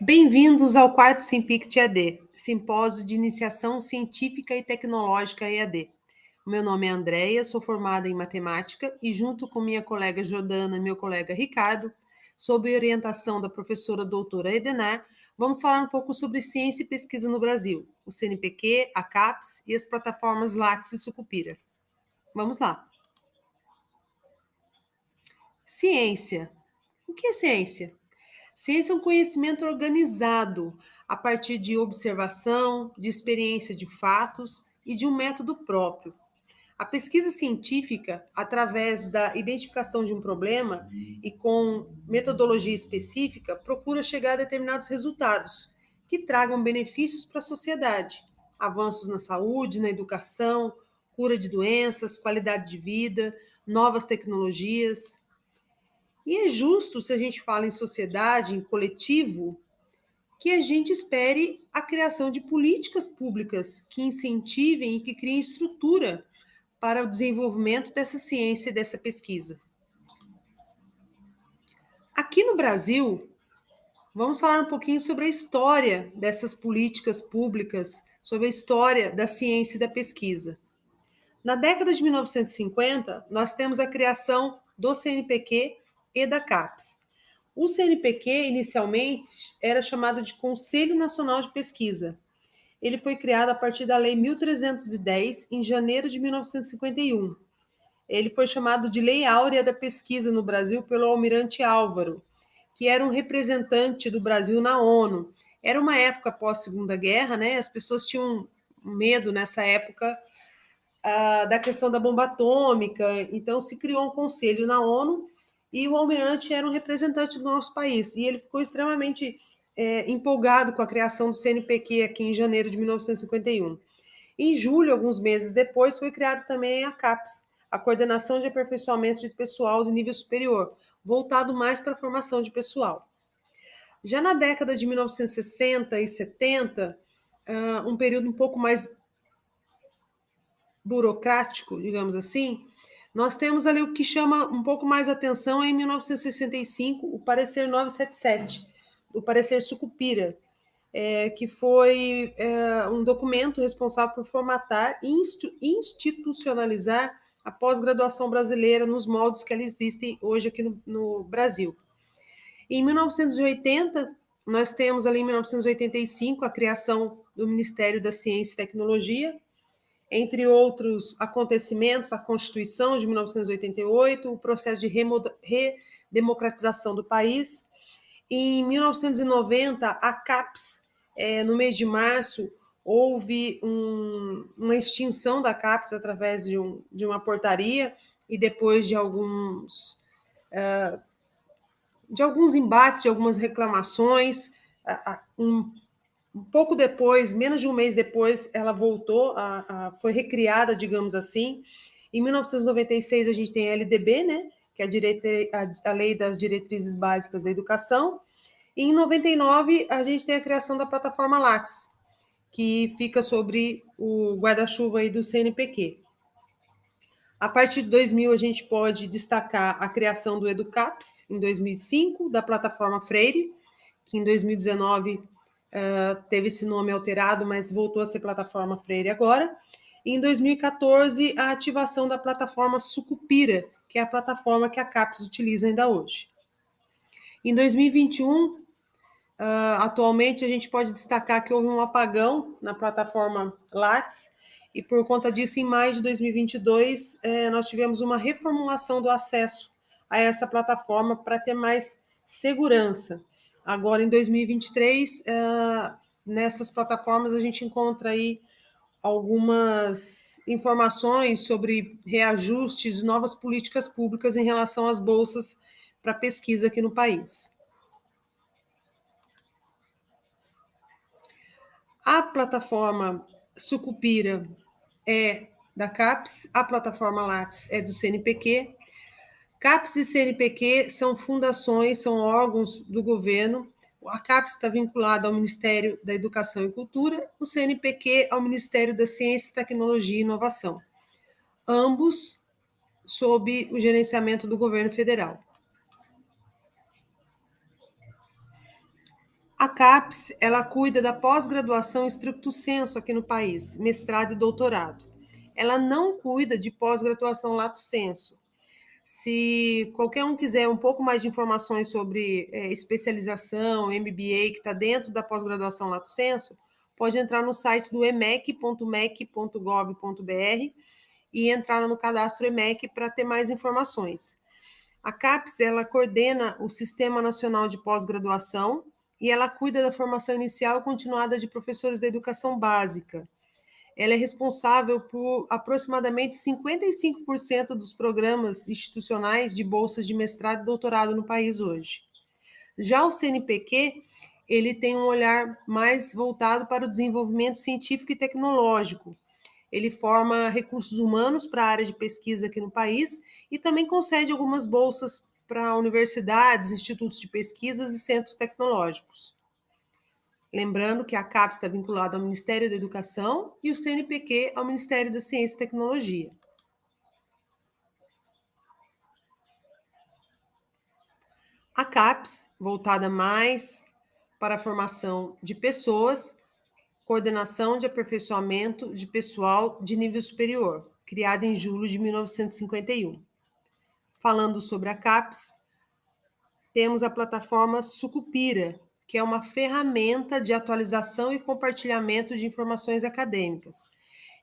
Bem-vindos ao quarto Simpict EAD, Simpósio de Iniciação Científica e Tecnológica EAD. O meu nome é Andréia, sou formada em matemática e junto com minha colega Jordana e meu colega Ricardo, sob orientação da professora doutora Edenar, vamos falar um pouco sobre ciência e pesquisa no Brasil, o CNPq, a CAPES e as plataformas Lattes e Sucupira. Vamos lá. Ciência. O que é ciência? Ciência é um conhecimento organizado a partir de observação, de experiência de fatos e de um método próprio. A pesquisa científica, através da identificação de um problema e com metodologia específica, procura chegar a determinados resultados que tragam benefícios para a sociedade, avanços na saúde, na educação, cura de doenças, qualidade de vida, novas tecnologias. E é justo, se a gente fala em sociedade, em coletivo, que a gente espere a criação de políticas públicas que incentivem e que criem estrutura para o desenvolvimento dessa ciência e dessa pesquisa. Aqui no Brasil, vamos falar um pouquinho sobre a história dessas políticas públicas, sobre a história da ciência e da pesquisa. Na década de 1950, nós temos a criação do CNPq e da CAPES. O CNPq, inicialmente, era chamado de Conselho Nacional de Pesquisa. Ele foi criado a partir da Lei 1310, em janeiro de 1951. Ele foi chamado de Lei Áurea da Pesquisa no Brasil pelo almirante Álvaro, que era um representante do Brasil na ONU. Era uma época pós-Segunda Guerra, né? As pessoas tinham medo nessa época da questão da bomba atômica, então se criou um conselho na ONU e o almirante era um representante do nosso país, e ele ficou extremamente empolgado com a criação do CNPq aqui em janeiro de 1951. Em julho, alguns meses depois, foi criado também a CAPES, a Coordenação de Aperfeiçoamento de Pessoal de Nível Superior, voltado mais para a formação de pessoal. Já na década de 1960 e 70, um período um pouco mais burocrático, digamos assim, nós temos ali o que chama um pouco mais atenção em 1965, o parecer 977, o parecer Sucupira, que foi um documento responsável por formatar e institucionalizar a pós-graduação brasileira nos moldes que ela existem hoje aqui no Brasil. Em 1980, nós temos ali em 1985 a criação do Ministério da Ciência e Tecnologia, entre outros acontecimentos, a Constituição de 1988, o processo de redemocratização do país. Em 1990, a CAPES, no mês de março, houve uma extinção da CAPES através de uma portaria e depois de alguns embates, de algumas reclamações. Um pouco depois, menos de um mês depois, ela voltou, foi recriada, digamos assim. Em 1996, a gente tem a LDB, né, que é a Lei das Diretrizes Básicas da Educação. E em 99, a gente tem a criação da plataforma Lattes, que fica sobre o guarda-chuva aí do CNPq. A partir de 2000, a gente pode destacar a criação do EduCaps, em 2005, da plataforma Freire, que em 2019 teve esse nome alterado, mas voltou a ser plataforma Freire agora. E em 2014, a ativação da plataforma Sucupira, que é a plataforma que a CAPES utiliza ainda hoje. Em 2021, atualmente, a gente pode destacar que houve um apagão na plataforma Lattes, e por conta disso, em maio de 2022, nós tivemos uma reformulação do acesso a essa plataforma para ter mais segurança. Agora, em 2023, nessas plataformas, a gente encontra aí algumas informações sobre reajustes, novas políticas públicas em relação às bolsas para pesquisa aqui no país. A plataforma Sucupira é da CAPES, a plataforma Lattes é do CNPq. CAPES e CNPq são fundações, são órgãos do governo. A CAPES está vinculada ao Ministério da Educação e Cultura, o CNPq ao Ministério da Ciência, Tecnologia e Inovação. Ambos sob o gerenciamento do governo federal. A CAPES, ela cuida da pós-graduação stricto sensu aqui no país, mestrado e doutorado. Ela não cuida de pós-graduação lato sensu. Se qualquer um quiser um pouco mais de informações sobre especialização, MBA, que está dentro da pós-graduação lato sensu, pode entrar no site do emec.mec.gov.br e entrar no cadastro EMEC para ter mais informações. A CAPES, ela coordena o Sistema Nacional de Pós-Graduação e ela cuida da formação inicial e continuada de professores da educação básica. Ela é responsável por aproximadamente 55% dos programas institucionais de bolsas de mestrado e doutorado no país hoje. Já o CNPq, ele tem um olhar mais voltado para o desenvolvimento científico e tecnológico. Ele forma recursos humanos para a área de pesquisa aqui no país e também concede algumas bolsas para universidades, institutos de pesquisas e centros tecnológicos. Lembrando que a CAPES está vinculada ao Ministério da Educação e o CNPq ao Ministério da Ciência e Tecnologia. A CAPES, voltada mais para a formação de pessoas, coordenação de aperfeiçoamento de pessoal de nível superior, criada em julho de 1951. Falando sobre a CAPES, temos a plataforma Sucupira, que é uma ferramenta de atualização e compartilhamento de informações acadêmicas.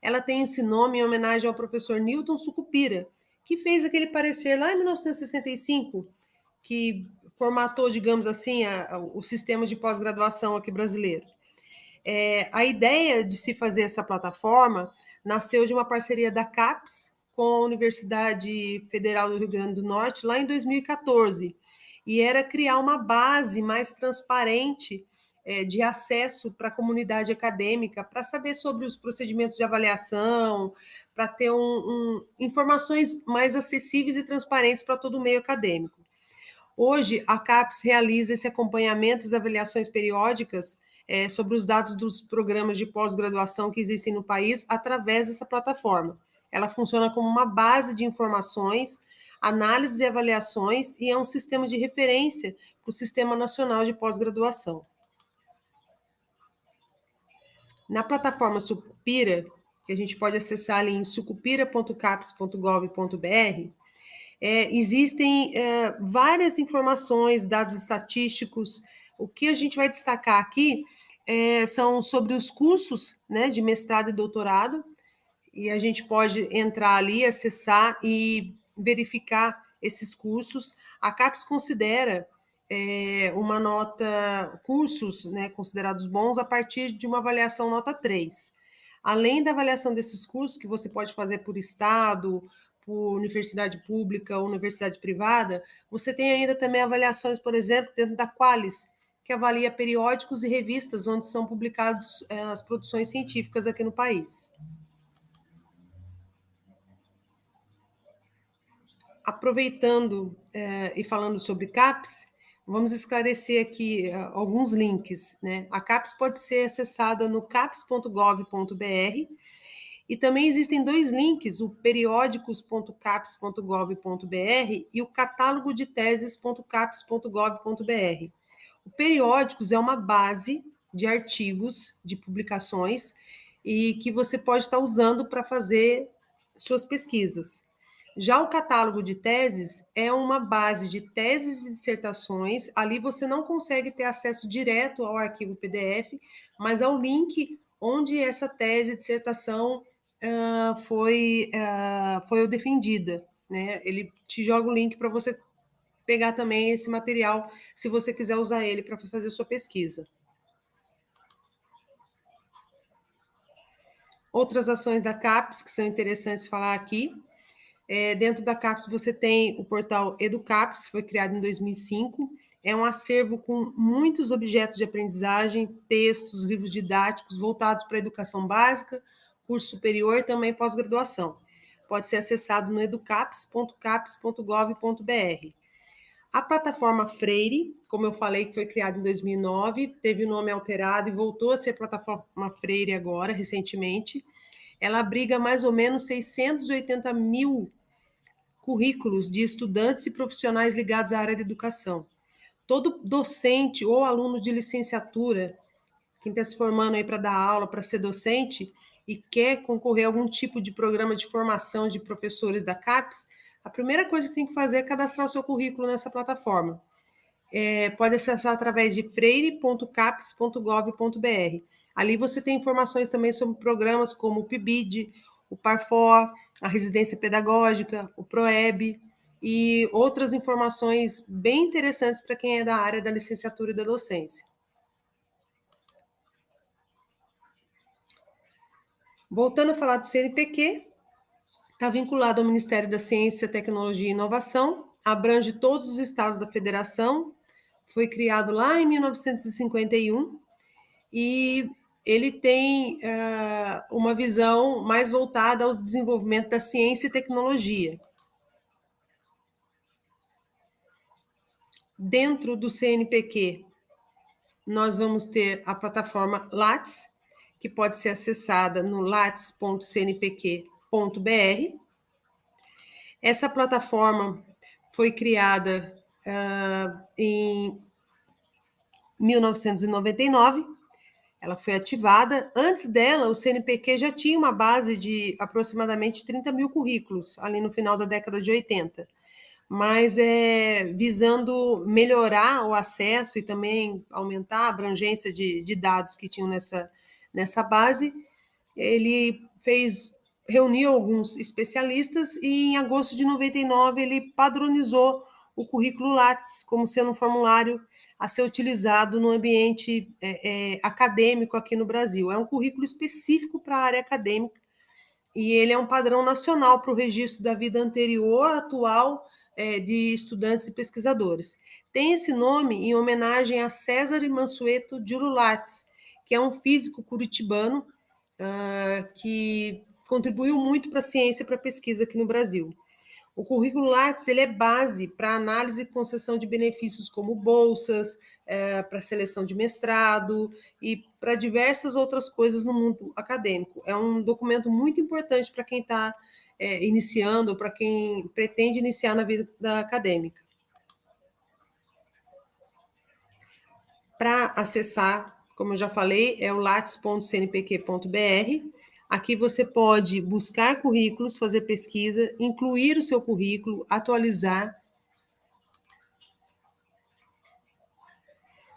Ela tem esse nome em homenagem ao professor Newton Sucupira, que fez aquele parecer lá em 1965, que formatou, digamos assim, o sistema de pós-graduação aqui brasileiro. A ideia de se fazer essa plataforma nasceu de uma parceria da CAPES com a Universidade Federal do Rio Grande do Norte, lá em 2014, e era criar uma base mais transparente de acesso para a comunidade acadêmica, para saber sobre os procedimentos de avaliação, para ter informações mais acessíveis e transparentes para todo o meio acadêmico. Hoje, a CAPES realiza esse acompanhamento, as avaliações periódicas sobre os dados dos programas de pós-graduação que existem no país através dessa plataforma. Ela funciona como uma base de informações, análises e avaliações e é um sistema de referência para o Sistema Nacional de Pós-Graduação. Na plataforma Sucupira, que a gente pode acessar ali em sucupira.capes.gov.br, existem várias informações, dados estatísticos. O que a gente vai destacar aqui são sobre os cursos, né, de mestrado e doutorado, e a gente pode entrar ali, acessar e verificar esses cursos. A CAPES considera uma nota, cursos, né, considerados bons a partir de uma avaliação nota 3. Além da avaliação desses cursos, que você pode fazer por estado, por universidade pública ou universidade privada, você tem ainda também avaliações, por exemplo, dentro da Qualis, que avalia periódicos e revistas onde são publicadas as produções científicas aqui no país. Aproveitando e falando sobre CAPES, vamos esclarecer aqui alguns links, né? A CAPES pode ser acessada no capes.gov.br e também existem dois links, o periódicos.capes.gov.br e o catálogo de teses.capes.gov.br. O Periódicos é uma base de artigos, de publicações, e que você pode estar usando para fazer suas pesquisas. Já o catálogo de teses é uma base de teses e dissertações. Ali você não consegue ter acesso direto ao arquivo PDF, mas ao link onde essa tese e dissertação foi defendida, né? Ele te joga o link para você pegar também esse material, se você quiser usar ele para fazer sua pesquisa. Outras ações da CAPES que são interessantes falar aqui. Dentro da CAPES você tem o portal EduCAPES, que foi criado em 2005. É um acervo com muitos objetos de aprendizagem, textos, livros didáticos voltados para a educação básica, curso superior e também pós-graduação. Pode ser acessado no educapes.capes.gov.br. A plataforma Freire, como eu falei, que foi criada em 2009, teve o nome alterado e voltou a ser plataforma Freire agora, recentemente. Ela abriga mais ou menos 680 mil currículos de estudantes e profissionais ligados à área da educação. todo docente ou aluno de licenciatura, quem está se formando aí para dar aula, para ser docente, e quer concorrer a algum tipo de programa de formação de professores da CAPES, a primeira coisa que tem que fazer é cadastrar o seu currículo nessa plataforma. Pode acessar através de freire.capes.gov.br. Ali você tem informações também sobre programas como o PIBID, o PARFOR, a residência pedagógica, o PROEB e outras informações bem interessantes para quem é da área da licenciatura e da docência. Voltando a falar do CNPq, está vinculado ao Ministério da Ciência, Tecnologia e Inovação, abrange todos os estados da federação, foi criado lá em 1951 e ele tem uma visão mais voltada ao desenvolvimento da ciência e tecnologia. Dentro do CNPq, nós vamos ter a plataforma Lattes, que pode ser acessada no lattes.cnpq.br. Essa plataforma foi criada em 1999, ela foi ativada. Antes dela, o CNPq já tinha uma base de aproximadamente 30 mil currículos, ali no final da década de 80. Mas visando melhorar o acesso e também aumentar a abrangência de dados que tinham nessa base, ele reuniu alguns especialistas e em agosto de 99 ele padronizou o currículo Lattes como sendo um formulário a ser utilizado no ambiente acadêmico aqui no Brasil. É um currículo específico para a área acadêmica e ele é um padrão nacional para o registro da vida anterior, atual, de estudantes e pesquisadores. Tem esse nome em homenagem a César Mansueto Júlio Lattes, que é um físico curitibano que contribuiu muito para a ciência e para a pesquisa aqui no Brasil. O currículo Lattes ele é base para análise e concessão de benefícios como bolsas, para seleção de mestrado e para diversas outras coisas no mundo acadêmico. É um documento muito importante para quem está iniciando, ou para quem pretende iniciar na vida acadêmica. Para acessar, como eu já falei, é o lattes.cnpq.br. Aqui você pode buscar currículos, fazer pesquisa, incluir o seu currículo, atualizar.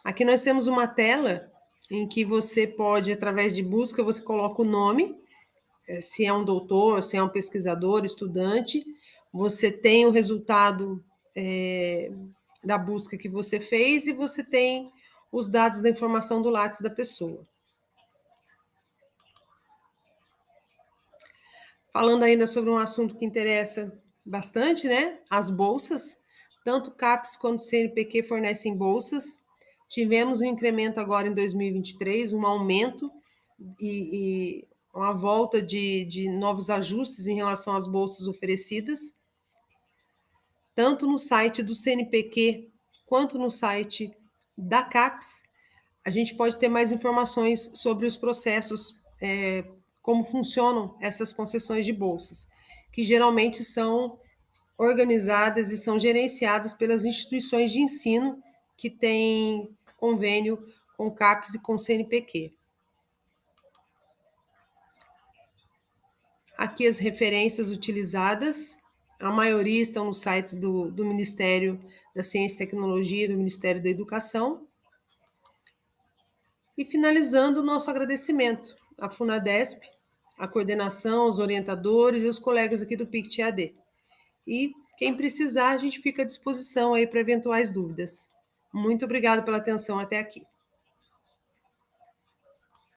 Aqui nós temos uma tela em que você pode, através de busca, você coloca o nome, se é um doutor, se é um pesquisador, estudante, você tem o resultado da busca que você fez e você tem os dados da informação do Lattes da pessoa. Falando ainda sobre um assunto que interessa bastante, né? As bolsas. Tanto CAPES quanto CNPq fornecem bolsas. Tivemos um incremento agora em 2023, um aumento e uma volta de novos ajustes em relação às bolsas oferecidas. Tanto no site do CNPq quanto no site da CAPES, a gente pode ter mais informações sobre os processos, como funcionam essas concessões de bolsas, que geralmente são organizadas e são gerenciadas pelas instituições de ensino que têm convênio com o CAPES e com o CNPq. Aqui as referências utilizadas, a maioria estão nos sites do Ministério da Ciência e Tecnologia, do Ministério da Educação. E finalizando o nosso agradecimento à Funadesp, à coordenação, aos orientadores e aos colegas aqui do PICT-EAD. E quem precisar, a gente fica à disposição aí para eventuais dúvidas. Muito obrigada pela atenção até aqui.